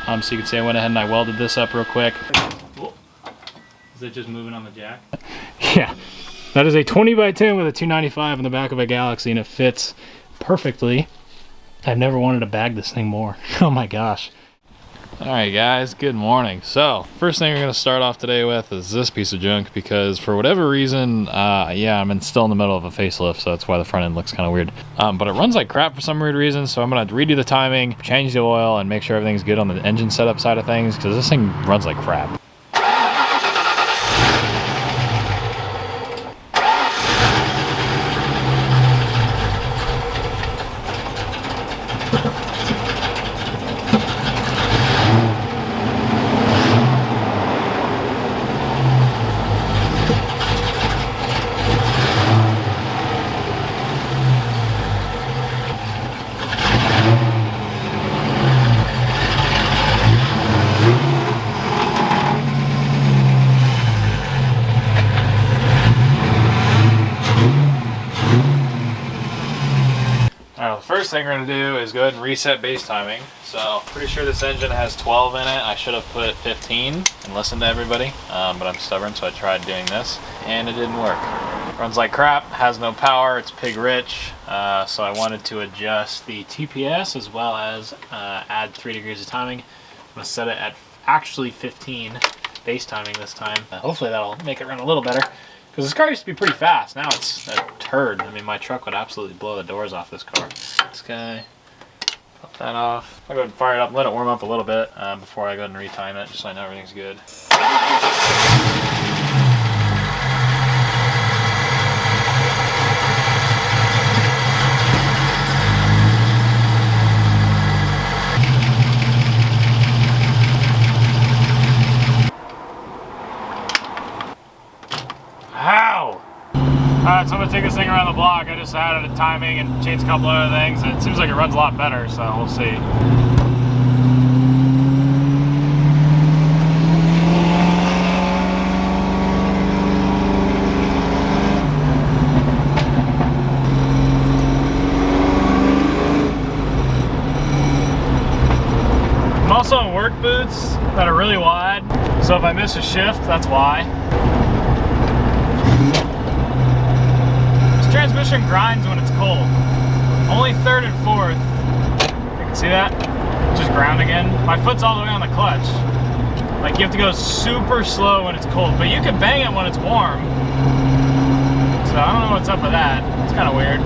So you can see I went ahead and I welded this up real quick. Is it just moving on the jack? Yeah, that is a 20x10 with a 295 in the back of a Galaxie, and it fits perfectly. I've never wanted to bag this thing more. Oh my gosh. All right guys, good morning. So first thing we're gonna start off today with is this piece of junk, because for whatever reason, yeah, I'm still in the middle of a facelift, so that's why the front end looks kind of weird. But it runs like crap for some weird reason, so I'm gonna redo the timing, change the oil, and make sure everything's good on the engine setup side of things, because this thing runs like crap. First thing we're going to do is go ahead and reset base timing. So pretty sure this engine has 12 in it. I should have put 15 and listened to everybody, but I'm stubborn, so I tried doing this and it didn't work. Runs like crap, has no power, it's pig rich, so I wanted to adjust the TPS as well as add 3 degrees of timing. I'm going to set it at actually 15 base timing this time. Hopefully that'll make it run a little better. Because this car used to be pretty fast. Now it's a turd. I mean, my truck would absolutely blow the doors off this car. This guy, pop that off. I'll go ahead and fire it up and let it warm up a little bit before I go ahead and retime it, just so I know everything's good. Alright, so I'm going to take this thing around the block. I just added a timing and changed a couple other things, and it seems like it runs a lot better, so we'll see. I'm also in work boots that are really wide, so if I miss a shift, that's why. Transmission grinds when it's cold. Only third and fourth. You can see that? Just ground again. My foot's all the way on the clutch. Like, you have to go super slow when it's cold, but you can bang it when it's warm. So I don't know what's up with that. It's kind of weird.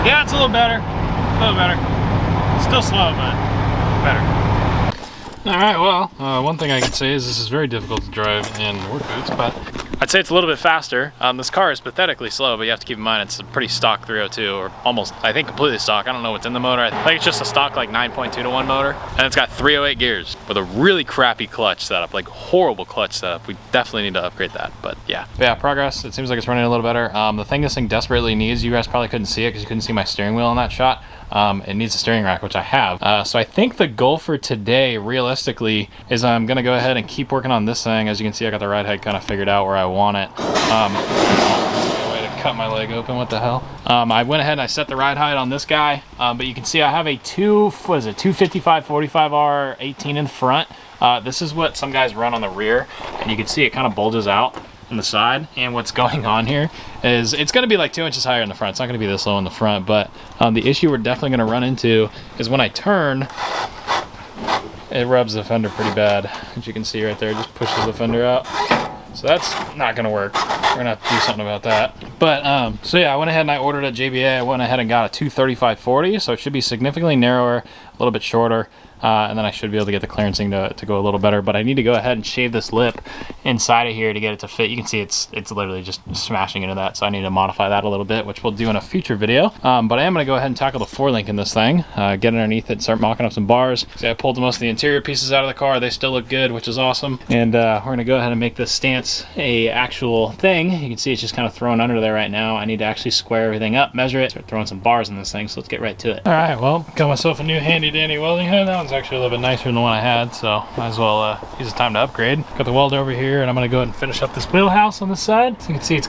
Yeah, it's a little better. A little better. Still slow, but better. Alright, well, one thing I can say is this is very difficult to drive in work boots, but I'd say it's a little bit faster. This car is pathetically slow, but you have to keep in mind it's a pretty stock 302, or almost, I think, completely stock. I don't know what's in the motor. I think it's just a stock like 9.2 to 1 motor, and it's got 308 gears with a really crappy clutch setup, like horrible clutch setup. We definitely need to upgrade that, but yeah. Progress. It seems like it's running a little better. The thing this thing desperately needs, you guys probably couldn't see it because you couldn't see my steering wheel in that shot. It needs a steering rack, which I have. So I think the goal for today, realistically, is I'm gonna go ahead and keep working on this thing. As you can see, I got the ride height kind of figured out where I want it. Way to cut my leg open, what the hell? I went ahead and I set the ride height on this guy, but you can see I have a 255/45R 18 in the front. This is what some guys run on the rear, and you can see it kind of bulges out on the side. And what's going on here is it's going to be like 2 inches higher in the front. It's not going to be this low in the front, but the issue we're definitely going to run into is when I turn, it rubs the fender pretty bad. As you can see right there, it just pushes the fender out. So that's not going to work. We're going to have to do something about that. But so yeah, I went ahead and I ordered a JBA. I went ahead and got a 235/40, so it should be significantly narrower, a little bit shorter. And then I should be able to get the clearancing to go a little better, but I need to go ahead and shave this lip inside of here to get it to fit. You can see it's literally just smashing into that, so I need to modify that a little bit, which we'll do in a future video. But I am going to go ahead and tackle the 4-link in this thing, get underneath it, start mocking up some bars. See, I pulled most of the interior pieces out of the car. They still look good, which is awesome. And we're going to go ahead and make this stance a actual thing. You can see it's just kind of thrown under there right now. I need to actually square everything up, measure it, start throwing some bars in this thing, so let's get right to it. All right, well, got myself a new handy dandy welding hood. That one's actually a little bit nicer than the one I had, so might as well use the time to upgrade. Got the welder over here, and I'm gonna go ahead and finish up this wheelhouse on this side. So you can see it's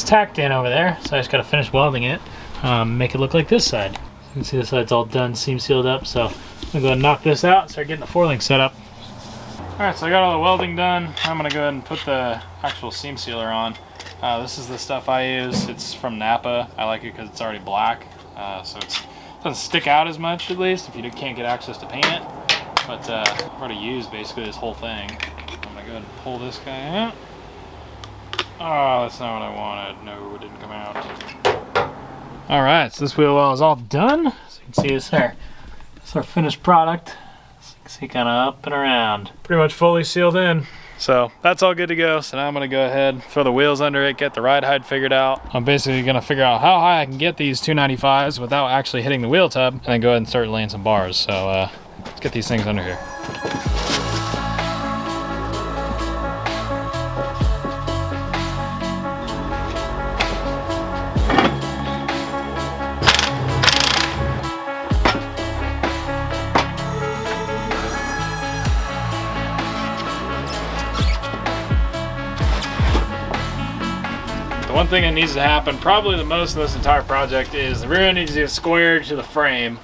tacked in over there, so I just gotta finish welding it, make it look like this side. You can see this side's all done, seam sealed up, so I'm gonna go ahead and knock this out, start getting the 4-link set up. Alright, so I got all the welding done. I'm gonna go ahead and put the actual seam sealer on. This is the stuff I use. It's from Napa. I like it because it's already black, so it doesn't stick out as much, at least, if you can't get access to paint it. But I've already used basically this whole thing. I'm gonna go ahead and pull this guy out. Oh, that's not what I wanted. No, it didn't come out. Alright, so this wheel well is all done. So you can see this there. This is our finished product. See, kind of up and around. Pretty much fully sealed in. So that's all good to go. So now I'm gonna go ahead, throw the wheels under it, get the ride height figured out. I'm basically gonna figure out how high I can get these 295s without actually hitting the wheel tub, and then go ahead and start laying some bars. So let's get these things under here. One thing that needs to happen, probably the most in this entire project, is the rear end needs to get squared to the frame,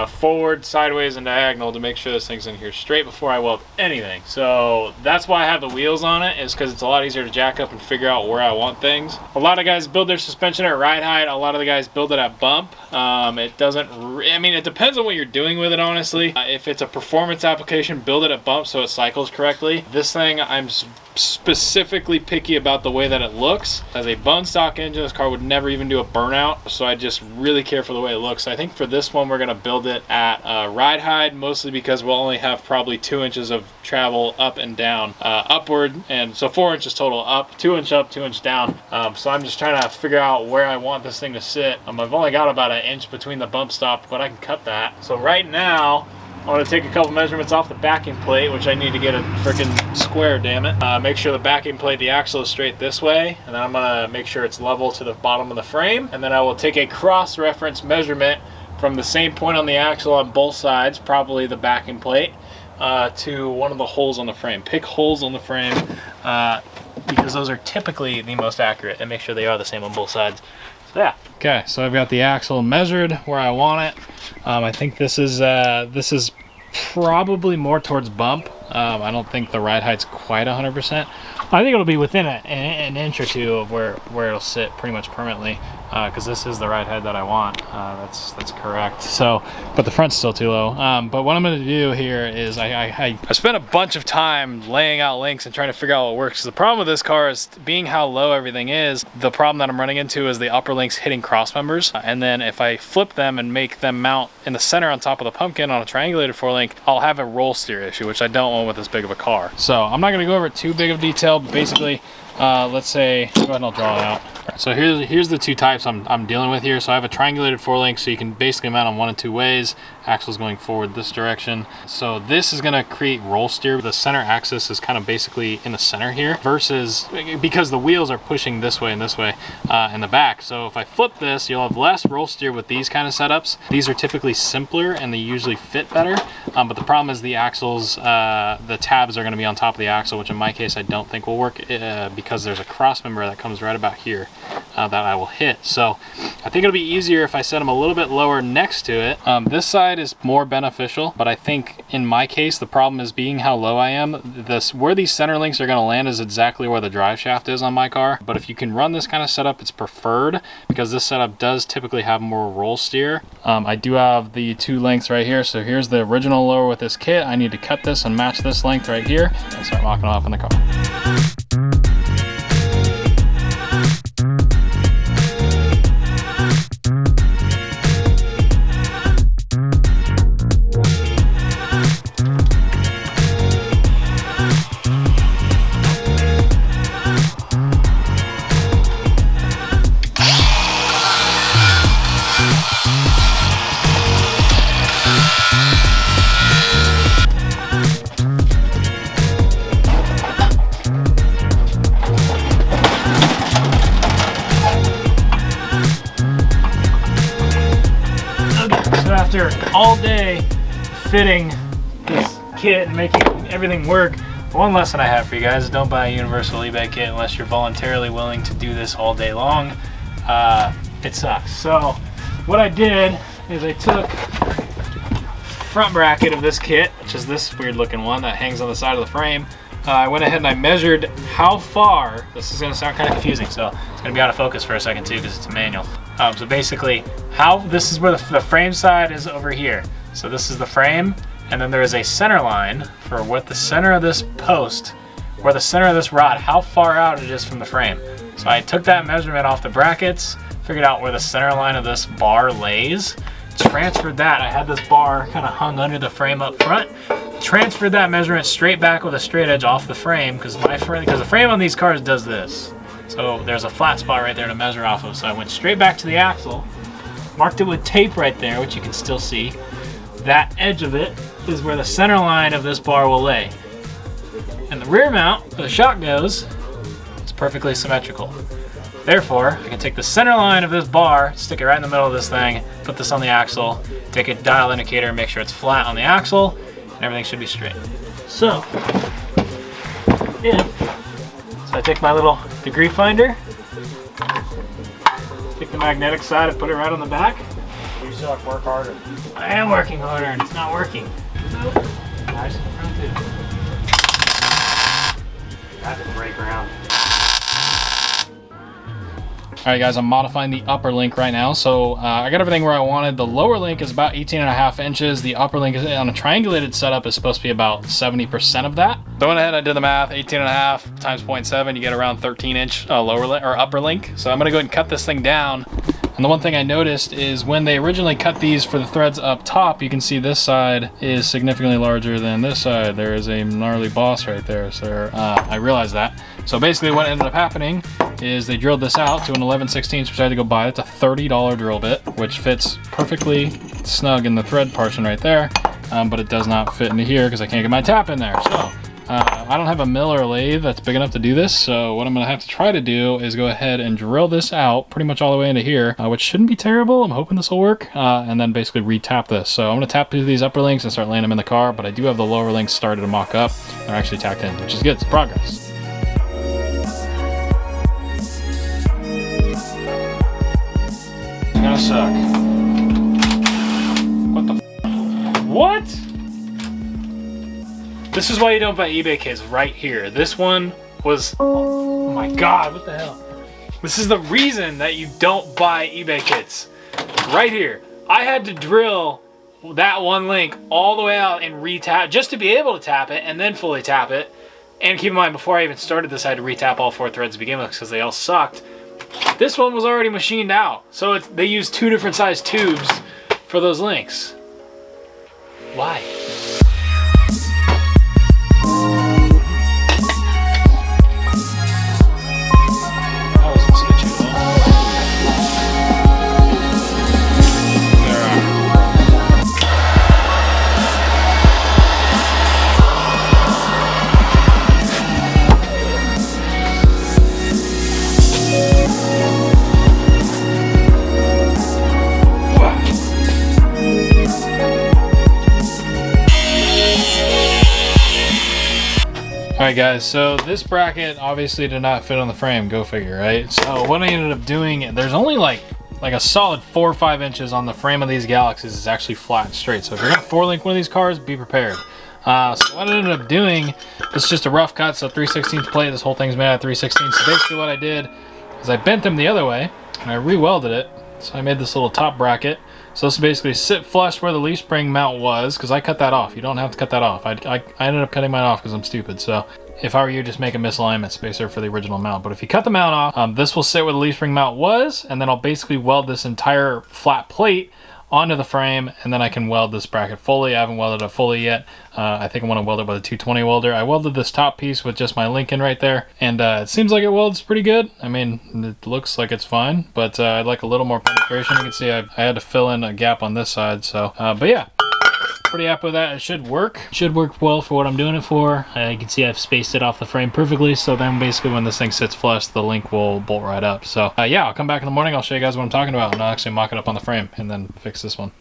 forward, sideways, and diagonal, to make sure this thing's in here straight before I weld anything. So that's why I have the wheels on it, is because it's a lot easier to jack up and figure out where I want things. A lot of guys build their suspension at ride height. A lot of the guys build it at bump. It doesn't, I mean, it depends on what you're doing with it, honestly. If it's a performance application, build it at bump so it cycles correctly. This thing, I'm specifically picky about the way that it looks. As a bone stock engine, this car would never even do a burnout, so I just really care for the way it looks. I think for this one, we're gonna build it at ride height, mostly because we'll only have probably 2 inches of travel up and down, upward, and so 4 inches total up, 2 inch up, 2 inch down. So I'm just trying to figure out where I want this thing to sit. I've only got about 1 inch between the bump stop, but I can cut that. So right now, I want to take a couple measurements off the backing plate, which I need to get a freaking square, damn it. Make sure the backing plate, the axle is straight this way, and then I'm gonna make sure it's level to the bottom of the frame, and then I will take a cross-reference measurement from the same point on the axle on both sides, probably the backing plate, to one of the holes on the frame. Pick holes on the frame, because those are typically the most accurate, and make sure they are the same on both sides. So yeah. Okay, so I've got the axle measured where I want it. I think this is probably more towards bump. I don't think the ride height's quite 100%. I think it'll be within an inch or two of where it'll sit pretty much permanently, because this is the ride height that I want. That's correct. So, but the front's still too low. But what I'm going to do here is I spent a bunch of time laying out links and trying to figure out what works. The problem with this car is, being how low everything is, the problem that I'm running into is the upper links hitting cross members, and then if I flip them and make them mount in the center on top of the pumpkin on a triangulated 4-link, I'll have a roll steer issue, which I don't want with this big of a car. So I'm not going to go over too big of detail, but basically, let's say, go ahead and I'll draw it out. So here's the two types I'm dealing with here. So I have a triangulated 4-link, so you can basically mount on 1 of 2 ways. Axle's going forward this direction. So this is gonna create roll steer. The center axis is kind of basically in the center here, versus, because the wheels are pushing this way and this way in the back. So if I flip this, you'll have less roll steer with these kind of setups. These are typically simpler and they usually fit better. But the problem is the axles, the tabs are gonna be on top of the axle, which in my case I don't think will work, because there's a cross member that comes right about here that I will hit. So I think it'll be easier if I set them a little bit lower next to it. This side is more beneficial, but I think in my case the problem is, being how low I am, where these center links are going to land is exactly where the drive shaft is on my car. But if you can run this kind of setup, it's preferred, because this setup does typically have more roll steer. I do have the 2 lengths right here. So here's the original lower with this kit. I need to cut this and match this length right here and start mocking off in the car. After all day fitting this kit and making everything work. One lesson I have for you guys is don't buy a universal eBay kit unless you're voluntarily willing to do this all day long. It sucks. So what I did is I took front bracket of this kit, which is this weird looking one that hangs on the side of the frame. I went ahead and I measured how far, this is gonna sound kind of confusing, so it's gonna be out of focus for a second too because it's a manual. So basically, this is where the frame side is over here. So this is the frame, and then there is a center line for what the center of this post, where the center of this rod, how far out it is from the frame. So I took that measurement off the brackets, figured out where the center line of this bar lays, transferred that. I had this bar kind of hung under the frame up front, transferred that measurement straight back with a straight edge off the frame because the frame on these cars does this. So there's a flat spot right there to measure off of. So I went straight back to the axle, marked it with tape right there, which you can still see. That edge of it is where the center line of this bar will lay. And the rear mount, where the shock goes, is perfectly symmetrical. Therefore, I can take the center line of this bar, stick it right in the middle of this thing, put this on the axle, take a dial indicator, make sure it's flat on the axle, and everything should be straight. So I take my little degree finder, take the magnetic side and put it right on the back. You suck, work harder. I am working harder and it's not working. Nice. That's a break around. All right guys, I'm modifying the upper link right now. So I got everything where I wanted. The lower link is about 18.5 inches. The upper link is on a triangulated setup is supposed to be about 70% of that. So I went ahead, I did the math, 18.5 times 0.7, you get around 13-inch upper link. So I'm gonna go ahead and cut this thing down. And the one thing I noticed is when they originally cut these for the threads up top, you can see this side is significantly larger than this side. There is a gnarly boss right there. So I realized that. So basically what ended up happening is they drilled this out to an 11/16, which I had to go buy. It's a $30 drill bit, which fits perfectly snug in the thread portion right there. But it does not fit into here because I can't get my tap in there. So I don't have a mill or a lathe that's big enough to do this. So what I'm gonna have to try to do is go ahead and drill this out pretty much all the way into here, which shouldn't be terrible. I'm hoping this will work. And then basically re-tap this. So I'm gonna tap through these upper links and start laying them in the car, but I do have the lower links started to mock up. They're actually tacked in, which is good, it's progress. It's gonna suck. What the f? What? This is why you don't buy eBay kits right here. This one was, oh my God, what the hell? This is the reason that you don't buy eBay kits. Right here. I had to drill that one link all the way out and re-tap, just to be able to tap it and then fully tap it. And keep in mind, before I even started this, I had to re-tap all 4 threads to begin with because they all sucked. This one was already machined out. So they used 2 different size tubes for those links. Why? Alright guys, so this bracket obviously did not fit on the frame, go figure, right? So what I ended up doing, there's only like a solid 4 or 5 inches on the frame of these Galaxies is actually flat and straight. So if you're gonna 4-link one of these cars, be prepared. So what I ended up doing, this is just a rough cut, so 3/16 plate, this whole thing's made out of 3/16. So basically what I did is I bent them the other way and I re-welded it. So I made this little top bracket. So this basically sit flush where the leaf spring mount was, because I cut that off. You don't have to cut that off. I ended up cutting mine off because I'm stupid. So if I were you, just make a misalignment spacer for the original mount. But if you cut the mount off, this will sit where the leaf spring mount was, and then I'll basically weld this entire flat plate onto the frame, and then I can weld this bracket fully. I haven't welded it fully yet. I think I want to weld it with a 220 welder. I welded this top piece with just my Lincoln right there, and it seems like it welds pretty good. I mean, it looks like it's fine, but I'd like a little more penetration. You can see I had to fill in a gap on this side, so, but yeah. Pretty happy with that. It should work. Should work well for what I'm doing it for. You can see I've spaced it off the frame perfectly, so then basically when this thing sits flush, the link will bolt right up. So yeah, I'll come back in the morning, I'll show you guys what I'm talking about, and I'll actually mock it up on the frame and then fix this one.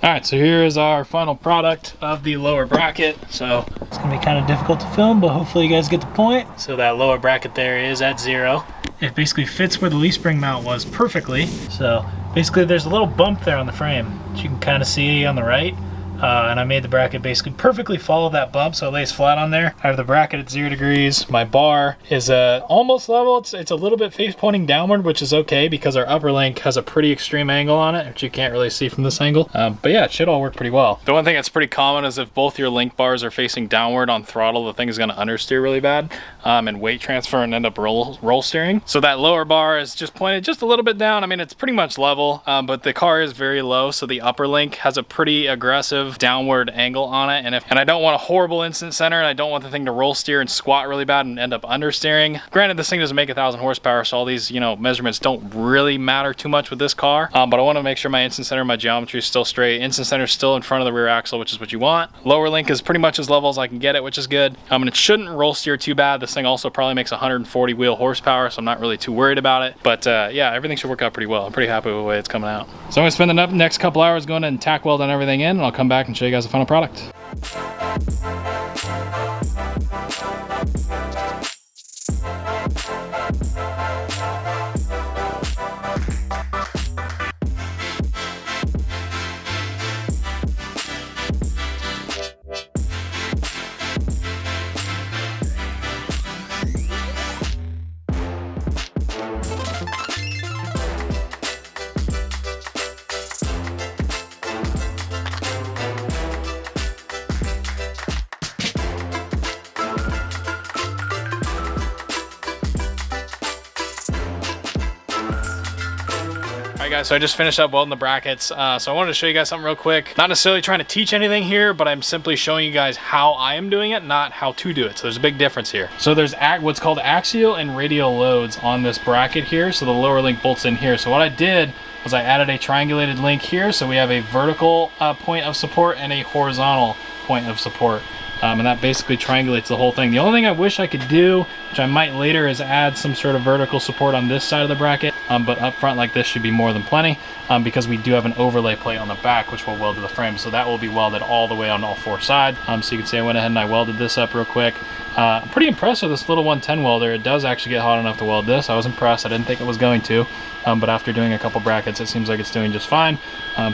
All right, so here is our final product of the lower bracket. So it's gonna be kind of difficult to film, but hopefully you guys get the point. So that lower bracket there is at 0. It basically fits where the leaf spring mount was perfectly. So basically there's a little bump there on the frame that you can kind of see on the right. And I made the bracket basically perfectly follow that bump, so it lays flat on there. I have the bracket at 0 degrees. My bar is almost level. It's a little bit face pointing downward, which is okay because our upper link has a pretty extreme angle on it, which you can't really see from this angle. But yeah, it should all work pretty well. The one thing that's pretty common is if both your link bars are facing downward on throttle, the thing is gonna understeer really bad and weight transfer and end up roll steering. So that lower bar is just pointed just a little bit down. I mean, it's pretty much level, but the car is very low, so the upper link has a pretty aggressive downward angle on it, and I don't want a horrible instant center, and I don't want the thing to roll steer and squat really bad and end up understeering. Granted, this thing doesn't make 1,000 horsepower, so all these, you know, measurements don't really matter too much with this car, but I want to make sure my instant center, my geometry is still straight. Instant center is still in front of the rear axle, which is what you want. Lower link is pretty much as level as I can get it, which is good. And it shouldn't roll steer too bad. This thing also probably makes 140 wheel horsepower, so I'm not really too worried about it. But yeah, everything should work out pretty well. I'm pretty happy with the way it's coming out. So I'm gonna spend the next couple hours going and tack welding everything in, and I'll come back and show you guys the final product. Alright guys, so I just finished up welding the brackets, so I wanted to show you guys something real quick. Not necessarily trying to teach anything here, but I'm simply showing you guys how I am doing it, not how to do it. So there's a big difference here. So there's what's called axial and radial loads on this bracket here, so the lower link bolts in here. So what I did was I added a triangulated link here, so we have a vertical point of support and a horizontal point of support. And that basically triangulates the whole thing. The only thing I wish I could do, which I might later, is add some sort of vertical support on this side of the bracket. But up front like this should be more than plenty, because we do have an overlay plate on the back which will weld to the frame. So that will be welded all the way on all 4 sides. So you can see I went ahead and I welded this up real quick. I'm pretty impressed with this little 110 welder. It does actually get hot enough to weld this. I was impressed. I didn't think it was going to. But after doing a couple brackets, it seems like it's doing just fine.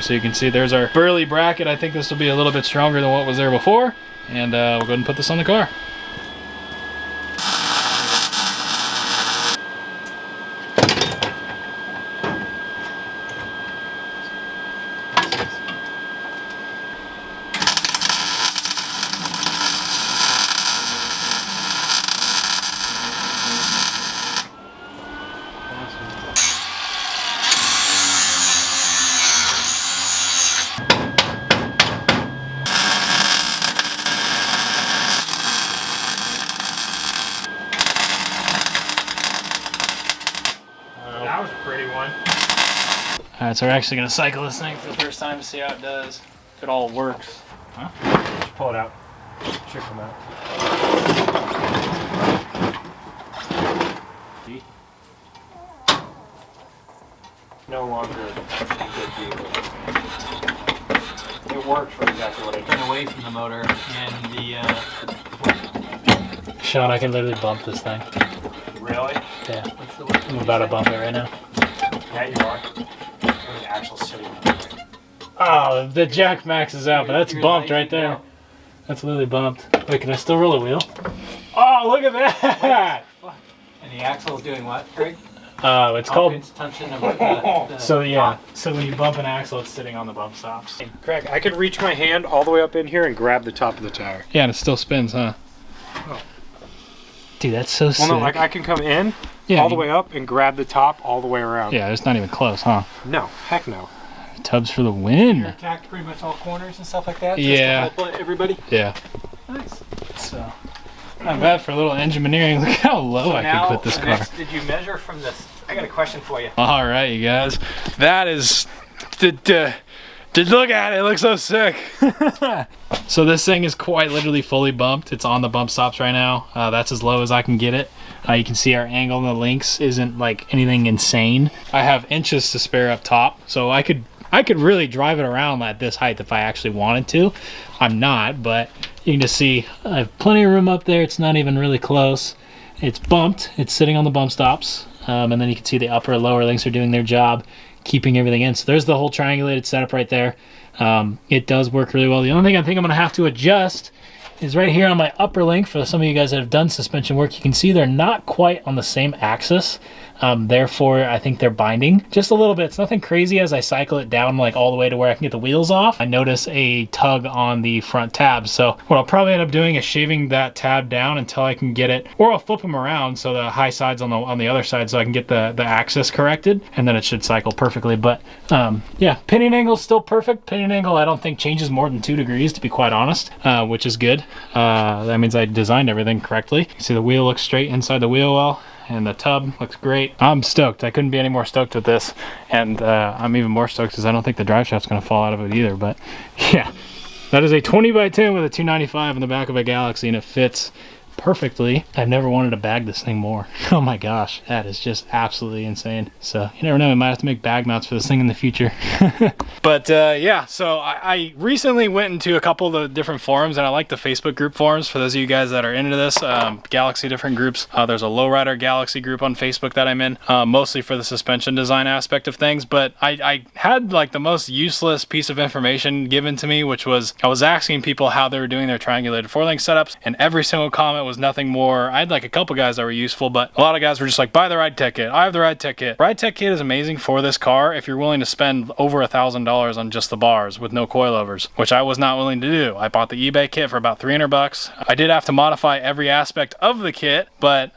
So you can see there's our burly bracket. I think this will be a little bit stronger than what was there before. And we'll go ahead and put this on the car. That was a pretty one. Alright, so we're actually going to cycle this thing for the first time to see how it does. If it all works. Huh? Just pull it out. Should come out. See? No longer a good vehicle. It works for exactly what it Turn away from the motor and the Sean, I can literally bump this thing. Really? Yeah. I'm about to bump it right now. Yeah, you are. There's the axle sitting. Oh, the jack maxes out, but that's You're bumped light right there. now. That's literally bumped. Wait, can I still roll a wheel? Oh, look at that! And the axle is doing what, Craig? It's called... It's touching the So yeah, so when you bump an axle, it's sitting on the bump stops. Craig, I could reach my hand all the way up in here and grab the top of the tire. Yeah, and it still spins, huh? Oh. Dude, that's so sick. Well, no, like I can come in all the way up and grab the top all the way around. Yeah, it's not even close, huh? No, heck no. Tubs for the win. You're attacked pretty much all corners and stuff like that. Yeah. Just to help everybody. Yeah. Nice. So, not bad for a little engineering. Look how low I Now, could put this car. next, did you measure from this? I got a question for you. All right, you guys. That is... Look at it, it looks so sick. So this thing is quite literally fully bumped. It's on the bump stops right now. That's as low as I can get it. You can see our angle on the links isn't like anything insane. I have inches to spare up top, so I could I could really drive it around at this height if I actually wanted to. I'm not, but you can just see I have plenty of room up there. It's not even really close. It's bumped. It's sitting on the bump stops. And then you can see the upper and lower links are doing their job, keeping everything in. So there's the whole triangulated setup right there. It does work really well. The only thing I think I'm gonna have to adjust is right here on my upper link. For some of you guys that have done suspension work, you can see they're not quite on the same axis. Therefore, I think they're binding just a little bit. It's nothing crazy. As I cycle it down like all the way to where I can get the wheels off, I notice a tug on the front tabs. So what I'll probably end up doing is shaving that tab down until I can get it, or I'll flip them around so the high side's on the other side so I can get the axis corrected, and then it should cycle perfectly. But yeah, pinion angle's still perfect. Pinion angle I don't think changes more than 2 degrees, to be quite honest, which is good. That means I designed everything correctly. You see the wheel looks straight inside the wheel well, and the tub looks great. I'm stoked. I couldn't be any more stoked with this, and I'm even more stoked because I don't think the drive shaft's gonna fall out of it either. But yeah, that is a 20x10 with a 295 in the back of a Galaxie, and it fits perfectly. I've never wanted to bag this thing more. Oh my gosh, that is just absolutely insane. So you never know, we might have to make bag mounts for this thing in the future. But yeah, so I recently went into a couple of the different forums, and I like the Facebook group forums for those of you guys that are into this. Galaxie different groups. There's a lowrider Galaxie group on Facebook that I'm in, mostly for the suspension design aspect of things. But I had like the most useless piece of information given to me, which was I was asking people how they were doing their triangulated 4-link setups, and every single comment was nothing more. I had like a couple guys that were useful, but a lot of guys were just like, buy the Ride Tech kit. I have the Ride Tech kit. Ride Tech kit is amazing for this car if you're willing to spend over $1,000 on just the bars with no coilovers, which I was not willing to do. I bought the eBay kit for about 300 bucks. I did have to modify every aspect of the kit, but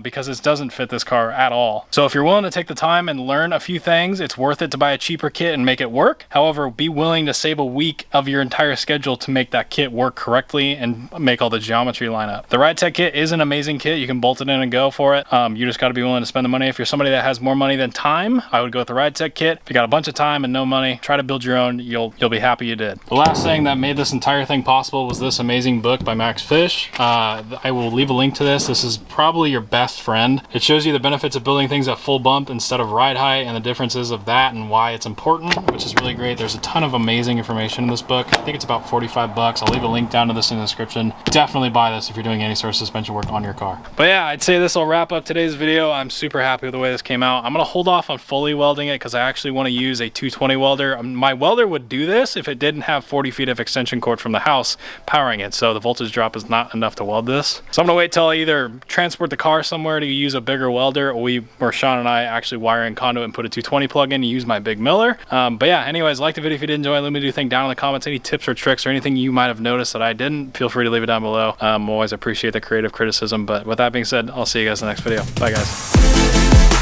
because it doesn't fit this car at all. So if you're willing to take the time and learn a few things, it's worth it to buy a cheaper kit and make it work. However, be willing to save a week of your entire schedule to make that kit work correctly and make all the geometry line up. The Ride Tech kit is an amazing kit. You can bolt it in and go for it. You just got to be willing to spend the money. If you're somebody that has more money than time, I would go with the Ride Tech kit. If you got a bunch of time and no money, try to build your own. You'll be happy you did. The last thing that made this entire thing possible was this amazing book by Max Fish. I will leave a link to this. This is probably your best friend. It shows you the benefits of building things at full bump instead of ride height, and the differences of that and why it's important, which is really great. There's a ton of amazing information in this book. I think it's about 45 bucks. I'll leave a link down to this in the description. Definitely buy this if you're doing any sort of suspension work on your car. But yeah, I'd say this will wrap up today's video. I'm super happy with the way this came out. I'm gonna hold off on fully welding it because I actually want to use a 220 welder. My welder would do this if it didn't have 40 feet of extension cord from the house powering it, so the voltage drop is not enough to weld this. So I'm gonna wait till I either transport the car somewhere to use a bigger welder, or Sean and I actually wire in conduit and put a 220 plug in and use my big Miller. But yeah, anyways, like the video if you did enjoy. Let me do think down in the comments any tips or tricks or anything you might have noticed that I didn't. Feel free to leave it down below. Always appreciate the creative criticism. But with that being said, I'll see you guys in the next video. Bye guys.